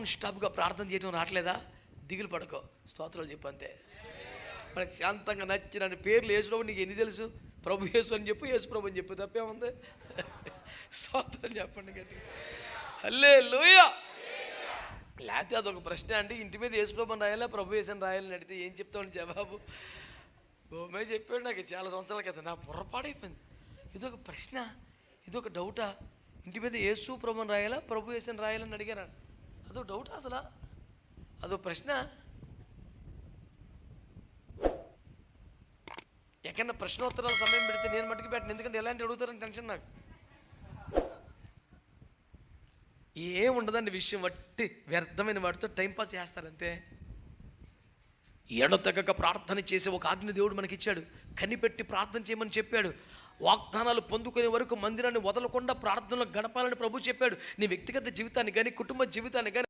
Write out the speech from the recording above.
Non స్టాప్గా ప్రార్థన చేయడం రావట్లేదా? దిగులు పడకో, స్తోత్రాలు చెప్పు అంతే. మనకి శాంతంగా నచ్చిన పేర్లు యేసుప్రభు నీకు ఎన్ని తెలుసు? ప్రభు యేసు అని చెప్పు, యేసు ప్రభు అని చెప్పు, తప్పేముంది? స్తోత్రం చెప్పండి గట్టిగా, హల్లెలూయా. లేకపోతే అదొక ప్రశ్న అంటే ఇంటి మీద యేసుప్రభు అని రాయాలా ప్రభు యేసు అని రాయాలని అడిగితే ఏం చెప్తామని జవాబు? ఓమే చెప్పాడు నాకు చాలా సంవత్సరాల క్రితం, నా పొరపాడైపోయింది. ఇదొక ప్రశ్న, ఇదొక డౌటా? ఇంటి మీద యేసు ప్రభు అని రాయాలా ప్రభు యేసు అని రాయాలని అడిగాను. అదొక డౌటా అసలు? అదో ప్రశ్న. ఎక్కడన్నా ప్రశ్నోత్తరాల సమయం పెడితే నేను మట్టుకు పెట్టను, ఎందుకంటే ఎలాంటి అడుగుతారని టెన్షన్ నాకు. ఏం ఉండదండి విషయం, వట్టి వ్యర్థమైన వాటితో టైంపాస్ చేస్తారంతే. ఎడతెగక ప్రార్థన చేసే ఒక ఆజ్ఞ దేవుడు మనకి ఇచ్చాడు. కనిపెట్టి ప్రార్థన చేయమని చెప్పాడు. వాగ్దానాలు పొందుకునే వరకు మందిరాన్ని వదలకుండా ప్రార్థనలో గడపాలని ప్రభు చెప్పాడు. నీ వ్యక్తిగత జీవితాన్ని కానీ కుటుంబ జీవితాన్ని కానీ